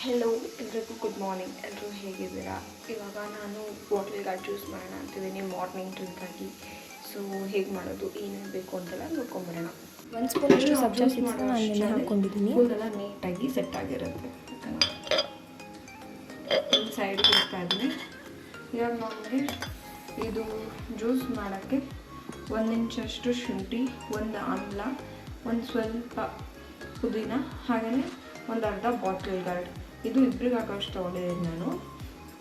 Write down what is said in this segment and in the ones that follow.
Hello ಎಲ್ರಿಗೂ good morning. ಎಲ್ಲರೂ ಹೇಗಿದ್ದೀರಾ? ಇವಾಗ ನಾನು ಬಾಟ್ಲ್ ಗಾರ್ಡ್ ಜ್ಯೂಸ್ ಮಾಡೋಣ ಅಂತಿದ್ದೀನಿ ಮಾರ್ನಿಂಗ್ ಡ್ರಿಂಕಾಗಿ. ಸೊ ಹೇಗೆ ಮಾಡೋದು, ಏನೇನು ಬೇಕು ಅಂತೆಲ್ಲ ನೋಡ್ಕೊಂಬರೋಣ. ಒಂದು ಸ್ಪೂನಷ್ಟು ಸಬ್ಜಾ ಸೀಡ್ಸ್ನ ನಾನು ನೆನೆ ಹಾಕ್ಕೊಂಡಿದ್ದೀನಿ. ಕೂದಲೆಲ್ಲ ನೀಟಾಗಿ ಸೆಟ್ ಆಗಿರುತ್ತೆ. ಒಂದು ಸೈಡ್ಗೆ ಇಡ್ತಾ ಇದ್ದೀನಿ. ಇವಾಗ ನಮಗೆ ಇದು ಜ್ಯೂಸ್ ಮಾಡೋಕ್ಕೆ 1 ಇಂಚಷ್ಟು ಶುಂಠಿ, ಒಂದು ಆಮ್ಲ, ಒಂದು ಸ್ವಲ್ಪ ಪುದೀನ, ಹಾಗೆಯೇ ಒಂದು ಅರ್ಧ ಬಾಟ್ಲ್ ಗಾರ್ಡ್, ಇದು ಇಬ್ಬರಿಗೆ ಹಾಕೋಷ್ಟು ತೊಗೊಂಡಿದ್ದೀನಿ ನಾನು.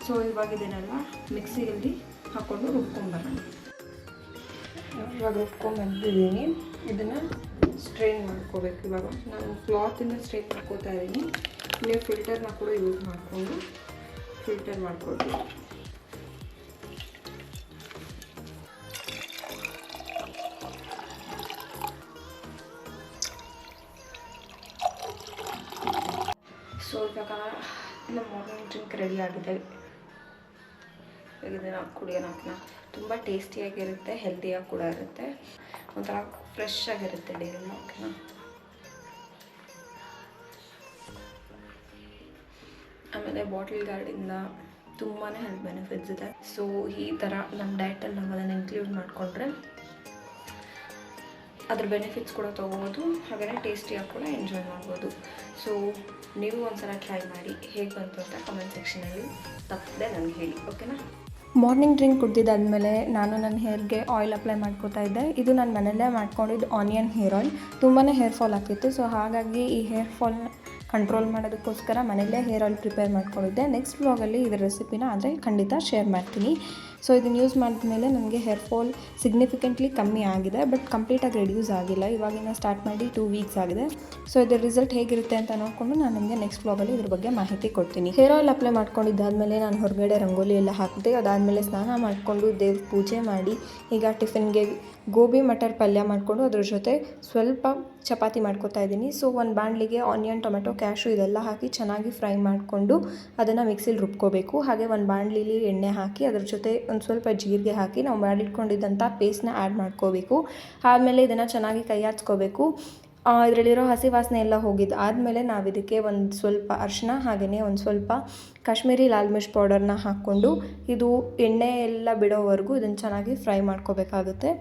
ಸೊ ಇವಾಗ ಇದನ್ನೆಲ್ಲ ಮಿಕ್ಸಿಯಲ್ಲಿ ಹಾಕ್ಕೊಂಡು ರುಬ್ಕೊಂಬರೋಣ. ಇವಾಗ ರುಬ್ಕೊಂಬಂದಿದ್ದೀನಿ. ಇದನ್ನು ಸ್ಟ್ರೈನ್ ಮಾಡ್ಕೋಬೇಕು. ಇವಾಗ ನಾನು ಕ್ಲಾತಿಂದ ಸ್ಟ್ರೈನ್ ಮಾಡ್ಕೋತಾ ಇದ್ದೀನಿ. ನೀವು ಫಿಲ್ಟರ್ನ ಕೂಡ ಯೂಸ್ ಮಾಡಿಕೊಂಡು ಫಿಲ್ಟರ್ ಮಾಡ್ಕೊಳ್ತೀನಿ. ಸೊ ಇವಾಗ ನಮ್ಮ ಮಾರ್ನಿಂಗ್ ಡ್ರಿಂಕ್ ರೆಡಿ ಆಗಿದೆ. ಇದನ್ನು ಕುಡಿಯೋಣ. ತುಂಬ ಟೇಸ್ಟಿಯಾಗಿರುತ್ತೆ, ಹೆಲ್ತಿಯಾಗಿ ಕೂಡ ಇರುತ್ತೆ, ಒಂಥರ ಫ್ರೆಶ್ ಆಗಿರುತ್ತೆ ಡೈಲಿ. ಓಕೆನಾ? ಆಮೇಲೆ ಬಾಟ್ಲ್ ಗಾರ್ಡಿಂದ ತುಂಬಾ ಹೆಲ್ತ್ ಬೆನಿಫಿಟ್ಸ್ ಇದೆ. ಸೊ ಈ ಥರ ನಮ್ಮ ಡಯಟಲ್ಲಿ ನಾವು ಅದನ್ನು ಇನ್ಕ್ಲೂಡ್ ಮಾಡಿಕೊಂಡ್ರೆ ಅದ್ರ ಬೆನಿಫಿಟ್ಸ್ ಕೂಡ ತೊಗೋಬೋದು, ಹಾಗೆಯೇ ಟೇಸ್ಟಿಯಾಗಿ ಕೂಡ ಎಂಜಾಯ್ ಮಾಡ್ಬೋದು. ಸೊ ನೀವು ಒಂದ್ಸಲ ಟ್ರೈ ಮಾಡಿ, ಹೇಗೆ ಬಂತು ಅಂತ ಕಮೆಂಟ್ ಸೆಕ್ಷನಲ್ಲಿ ತಪ್ಪದೆ ನನಗೆ ಹೇಳಿ. ಓಕೆನಾ? ಮಾರ್ನಿಂಗ್ ಡ್ರಿಂಕ್ ಕುಡ್ದಿದ್ದಾದಮೇಲೆ ನಾನು ನನ್ನ ಹೇರ್ಗೆ ಆಯಿಲ್ ಅಪ್ಲೈ ಮಾಡ್ಕೋತಾ ಇದ್ದೆ. ಇದು ನಾನು ಮನೆಯಲ್ಲೇ ಮಾಡ್ಕೊಂಡಿದ್ದು ಆನಿಯನ್ ಹೇರ್ ಆಯಿಲ್. ತುಂಬಾ ಹೇರ್ ಫಾಲ್ ಆಗ್ತಿತ್ತು. ಸೊ ಹಾಗಾಗಿ ಈ ಹೇರ್ ಫಾಲ್ನ ಕಂಟ್ರೋಲ್ ಮಾಡೋದಕ್ಕೋಸ್ಕರ ಮನೆಯಲ್ಲೇ ಹೇರ್ ಆಯಿಲ್ ಪ್ರಿಪೇರ್ ಮಾಡ್ಕೊಂಡಿದ್ದೆ. ನೆಕ್ಸ್ಟ್ ವ್ಲಾಗಲ್ಲಿ ಇದರ ರೆಸಿಪಿನ ಆದರೆ ಖಂಡಿತ ಶೇರ್ ಮಾಡ್ತೀನಿ. ಸೊ ಇದನ್ನು ಯೂಸ್ ಮಾಡಿದ್ಮೇಲೆ ನನಗೆ ಹೇರ್ ಫಾಲ್ ಸಿಗ್ನಿಫಿಕೆಂಟ್ಲಿ ಕಮ್ಮಿ ಆಗಿದೆ, ಬಟ್ ಕಂಪ್ಲೀಟಾಗಿ ರೆಡ್ಯೂಸ್ ಆಗಿಲ್ಲ. ಇವಾಗಿನ ಸ್ಟಾರ್ಟ್ ಮಾಡಿ 2 ವೀಕ್ಸ್ ಆಗಿದೆ. ಸೊ ಇದರ ರಿಸಲ್ಟ್ ಹೇಗಿರುತ್ತೆ ಅಂತ ನೋಡಿಕೊಂಡು ನಾನು ನಿಮಗೆ ನೆಕ್ಸ್ಟ್ ವ್ಲಾಗಲ್ಲಿ ಇದ್ರ ಬಗ್ಗೆ ಮಾಹಿತಿ ಕೊಡ್ತೀನಿ. ಹೇರ್ ಆಯಿಲ್ ಅಪ್ಲೈ ಮಾಡ್ಕೊಂಡಿದ್ದಾದಮೇಲೆ ನಾನು ಹೊರಗಡೆ ರಂಗೋಲಿ ಎಲ್ಲ ಹಾಕಿದೆ. ಅದಾದಮೇಲೆ ಸ್ನಾನ ಮಾಡಿಕೊಂಡು ದೇವ್ರ ಪೂಜೆ ಮಾಡಿ ಈಗ ಟಿಫಿನ್ಗೆ ಗೋಬಿ ಮಟರ್ ಪಲ್ಯ ಮಾಡಿಕೊಂಡು ಅದ್ರ ಜೊತೆ ಸ್ವಲ್ಪ ಚಪಾತಿ ಮಾಡ್ಕೊತಾ ಇದ್ದೀನಿ. ಸೊ ಒಂದು ಬಾಣಲಿಗೆ ಆನಿಯನ್, ಟೊಮೆಟೊ, ಕ್ಯಾಶು ಇದೆಲ್ಲ ಹಾಕಿ ಚೆನ್ನಾಗಿ ಫ್ರೈ ಮಾಡಿಕೊಂಡು ಅದನ್ನು ಮಿಕ್ಸಿಲಿ ರುಬ್ಕೋಬೇಕು. ಹಾಗೆ ಒಂದು ಬಾಣಲಿಲಿ ಎಣ್ಣೆ ಹಾಕಿ ಅದ್ರ ಜೊತೆ ಒಂದು ಸ್ವಲ್ಪ ಜೀರಿಗೆ ಹಾಕಿ ನಾವು ಮಾಡಿಟ್ಕೊಂಡಿದ್ದಂಥ ಪೇಸ್ಟ್ನ ಆ್ಯಡ್ ಮಾಡ್ಕೋಬೇಕು. ಆದಮೇಲೆ ಇದನ್ನು ಚೆನ್ನಾಗಿ ಕೈ ಆಡಿಸ್ಕೋಬೇಕು. ಇದರಲ್ಲಿರೋ ಹಸಿ ವಾಸನೆ ಎಲ್ಲ ಹೋಗಿದ್ದು ಆದಮೇಲೆ ನಾವು ಇದಕ್ಕೆ ಒಂದು ಸ್ವಲ್ಪ ಅರಿಶಿನ, ಹಾಗೆಯೇ ಒಂದು ಸ್ವಲ್ಪ ಕಾಶ್ಮೀರಿ ಲಾಲ್ ಮಿರ್ಚ್ ಪೌಡರ್ನ ಹಾಕ್ಕೊಂಡು ಇದು ಎಣ್ಣೆ ಎಲ್ಲ ಬಿಡೋವರೆಗೂ ಇದನ್ನು ಚೆನ್ನಾಗಿ ಫ್ರೈ ಮಾಡ್ಕೋಬೇಕಾಗುತ್ತೆ.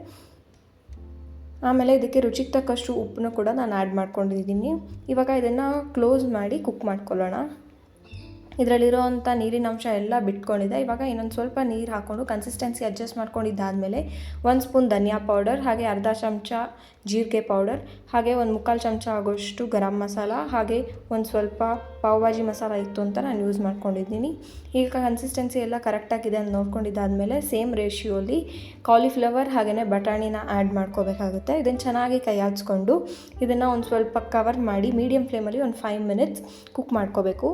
ಆಮೇಲೆ ಇದಕ್ಕೆ ರುಚಿಗೆ ತಕ್ಕಷ್ಟು ಉಪ್ಪನ್ನು ಕೂಡ ನಾನು ಆ್ಯಡ್ ಮಾಡ್ಕೊಂಡಿದ್ದೀನಿ. ಇವಾಗ ಇದನ್ನು ಕ್ಲೋಸ್ ಮಾಡಿ ಕುಕ್ ಮಾಡ್ಕೊಳ್ಳೋಣ. ಇದರಲ್ಲಿರೋವಂಥ ನೀರಿನ ಅಂಶ ಎಲ್ಲ ಬಿಟ್ಕೊಂಡಿದೆ. ಇವಾಗ ಇನ್ನೊಂದು ಸ್ವಲ್ಪ ನೀರು ಹಾಕ್ಕೊಂಡು ಕನ್ಸಿಸ್ಟೆನ್ಸಿ ಅಡ್ಜಸ್ಟ್ ಮಾಡ್ಕೊಂಡಿದ್ದಾದಮೇಲೆ 1 ಸ್ಪೂನ್ ಧನಿಯಾ ಪೌಡರ್, ಹಾಗೆ ಅರ್ಧ ಚಮಚ ಜೀರಿಗೆ ಪೌಡರ್, ಹಾಗೆ 1/4 ಚಮಚ ಆಗೋಷ್ಟು ಗರಂ ಮಸಾಲ, ಹಾಗೆ ಒಂದು ಸ್ವಲ್ಪ ಪಾವ್ ಭಾಜಿ ಮಸಾಲ ಇತ್ತು ಅಂತ ನಾನು ಯೂಸ್ ಮಾಡ್ಕೊಂಡಿದ್ದೀನಿ. ಈಗ ಕನ್ಸಿಸ್ಟೆನ್ಸಿ ಎಲ್ಲ ಕರೆಕ್ಟಾಗಿದೆ ಅಂತ ನೋಡ್ಕೊಂಡಿದ್ದಾದಮೇಲೆ ಸೇಮ್ ರೇಷಿಯೋಲಿ ಕಾಲಿಫ್ಲವರ್ ಹಾಗೆಯೇ ಬಟಾಣಿನ ಆ್ಯಡ್ ಮಾಡ್ಕೋಬೇಕಾಗುತ್ತೆ. ಇದನ್ನು ಚೆನ್ನಾಗಿ ಕೈ ಆಡಿಸ್ಕೊಂಡು ಇದನ್ನು ಒಂದು ಸ್ವಲ್ಪ ಕವರ್ ಮಾಡಿ ಮೀಡಿಯಮ್ ಫ್ಲೇಮಲ್ಲಿ ಒಂದು 5 ಮಿನಿಟ್ಸ್ ಕುಕ್ ಮಾಡ್ಕೋಬೇಕು.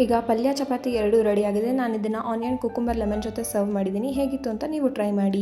ಈಗ ಪಲ್ಯ ಚಪಾತಿ ಎರಡೂ ರೆಡಿಯಾಗಿದೆ. ನಾನು ಇದನ್ನು ಆನಿಯನ್ ಕುಕುಂಬರ್ ಲೆಮನ್ ಜೊತೆ ಸರ್ವ್ ಮಾಡಿದ್ದೀನಿ. ಹೇಗಿತ್ತು ಅಂತ ನೀವು ಟ್ರೈ ಮಾಡಿ.